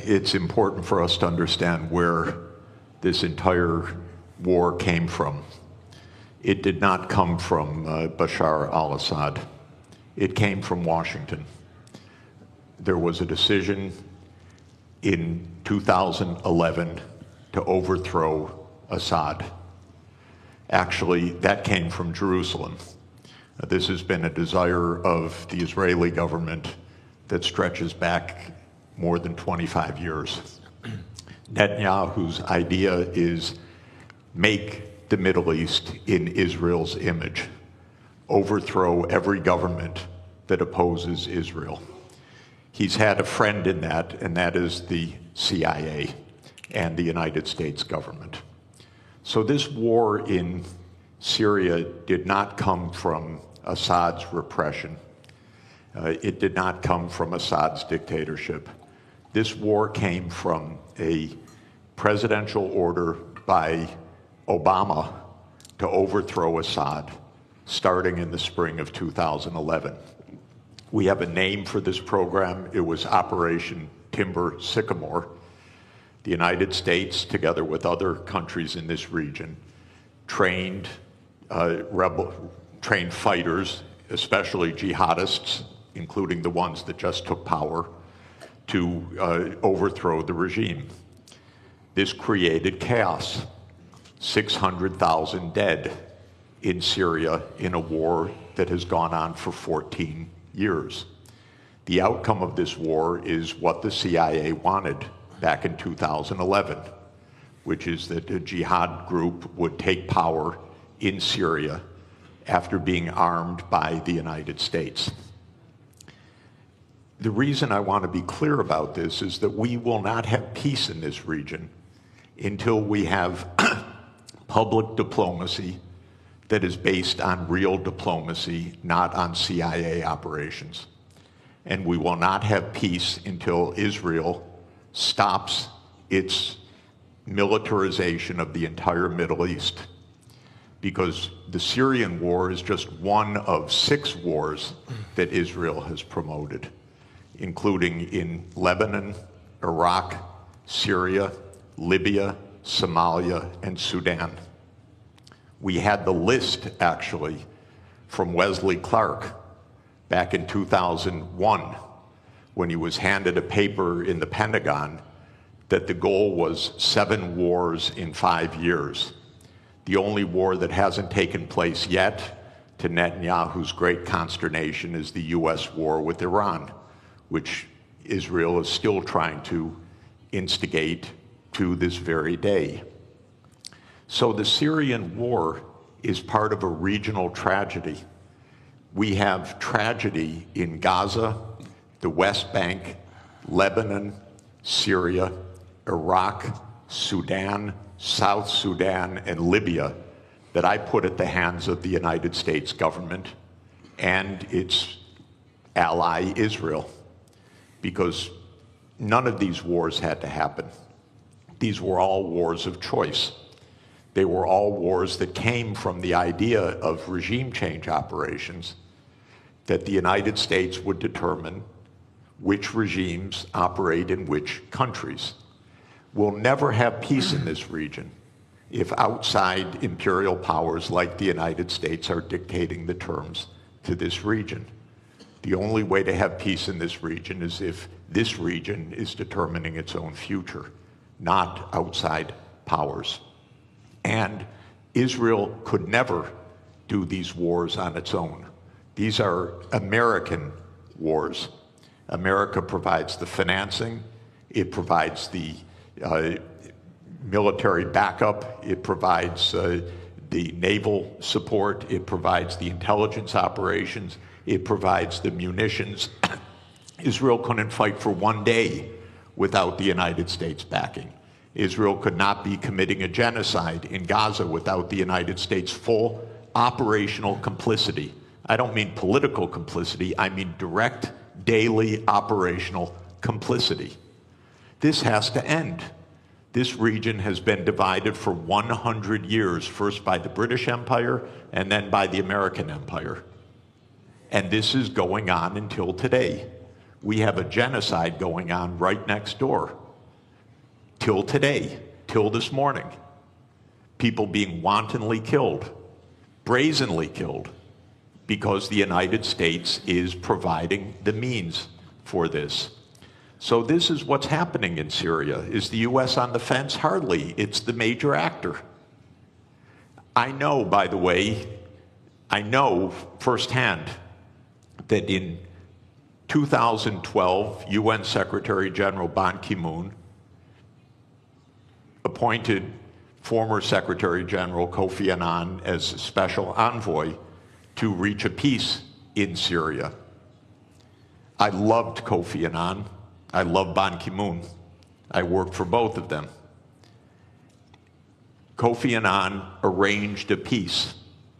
it's important for us to understand where this entire war came from. It did not come from Bashar al-Assad. It came from Washington. There was a decision in 2011 to overthrow Assad. Actually, that came from Jerusalem. This has been a desire of the Israeli government that stretches back more than 25 years. Netanyahu's idea is make the Middle East in Israel's image, overthrow every government that opposes Israel. He's had a friend in that, and that is the CIA and the United States government. So this war in Syria did not come from Assad's repression. It did not come from Assad's dictatorship. This war came from a presidential order by Obama to overthrow Assad, starting in the spring of 2011. We have a name for this program. It was Operation Timber Sycamore. The United States, together with other countries in this region, trained fighters, especially jihadists, including the ones that just took power, to overthrow the regime. This created chaos. 600,000 dead in Syria in a war that has gone on for 14 years. The outcome of this war is what the CIA wanted back in 2011, which is that a jihad group would take power in Syria after being armed by the United States. The reason I want to be clear about this is that we will not have peace in this region until we have public diplomacy that is based on real diplomacy, not on CIA operations. And we will not have peace until Israel stops its militarization of the entire Middle East. Because the Syrian war is just one of 6 wars that Israel has promoted, including in Lebanon, Iraq, Syria, Libya, Somalia, and Sudan. We had the list, actually, from Wesley Clark back in 2001, when he was handed a paper in the Pentagon that the goal was 7 wars in 5 years. The only war that hasn't taken place yet, to Netanyahu's great consternation, is the U.S. war with Iran, which Israel is still trying to instigate to this very day. So the Syrian war is part of a regional tragedy. We have tragedy in Gaza, the West Bank, Lebanon, Syria, Iraq, Sudan, South Sudan, and Libya that I put at the hands of the United States government and its ally Israel, because none of these wars had to happen. These were all wars of choice. They were all wars that came from the idea of regime change operations, that the United States would determine which regimes operate in which countries. We'll never have peace in this region if outside imperial powers like the United States are dictating the terms to this region. The only way to have peace in this region is if this region is determining its own future, not outside powers. And Israel could never do these wars on its own. These are American wars. America provides the financing, it provides the military backup, it provides the naval support, it provides the intelligence operations, it provides the munitions. Israel couldn't fight for 1 day without the United States backing. Israel could not be committing a genocide in Gaza without the United States' full operational complicity. I don't mean political complicity, I mean direct, daily operational complicity. This has to end. This region has been divided for 100 years, first by the British Empire and then by the American Empire. And this is going on until today. We have a genocide going on right next door till today, till this morning. People being wantonly killed, brazenly killed, because the United States is providing the means for this. So this is what's happening in Syria. Is the U.S. on the fence? Hardly. It's the major actor. I know, by the way, I know firsthand that in 2012, UN Secretary General Ban Ki-moon appointed former Secretary General Kofi Annan as special envoy to reach a peace in Syria. I loved Kofi Annan. I love Ban Ki-moon. I worked for both of them. Kofi Annan arranged a peace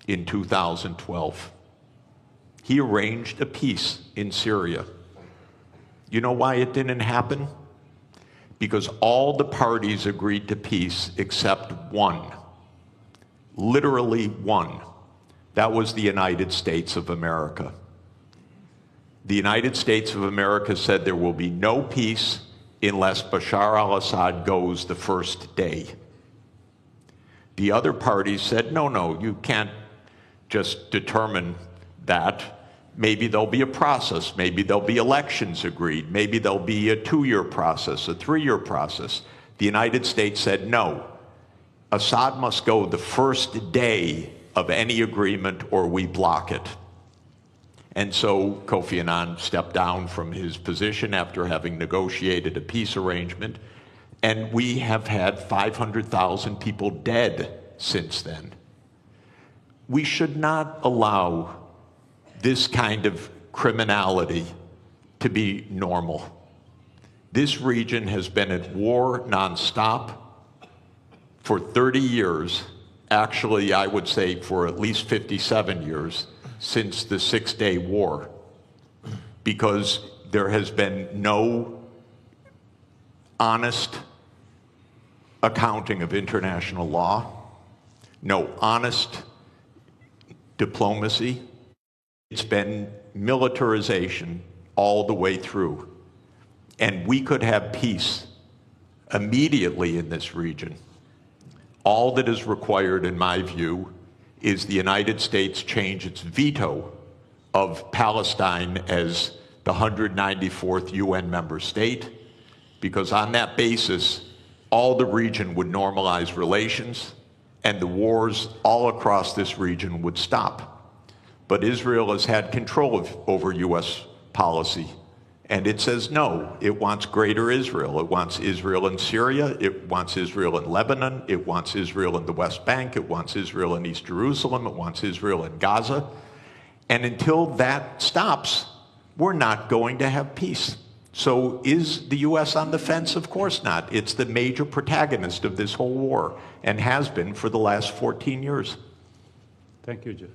in 2012. He arranged a peace in Syria. You know why it didn't happen? Because all the parties agreed to peace except one. Literally one. That was the United States of America. The United States of America said there will be no peace unless Bashar al-Assad goes the first day. The other parties said, no, you can't just determine that. Maybe there'll be a process. Maybe there'll be elections agreed. Maybe there'll be a 2-year process, a 3-year process. The United States said, no, Assad must go the first day of any agreement or we block it. And so Kofi Annan stepped down from his position after having negotiated a peace arrangement. And we have had 500,000 people dead since then. We should not allow this kind of criminality to be normal. This region has been at war nonstop for 30 years. Actually, I would say for at least 57 years since the Six-Day War, because there has been no honest accounting of international law, no honest diplomacy. It's been militarization all the way through. And we could have peace immediately in this region. All that is required, in my view, is the United States change its veto of Palestine as the 194th UN member state, because on that basis, all the region would normalize relations and the wars all across this region would stop. But Israel has had control over US policy, and it says no. It wants greater Israel. It wants Israel in Syria. It wants Israel in Lebanon. It wants Israel in the West Bank. It wants Israel in East Jerusalem. It wants Israel in Gaza. And until that stops, we're not going to have peace. So is the U.S. on the fence? Of course not. It's the major protagonist of this whole war and has been for the last 14 years. Thank you, Jeff.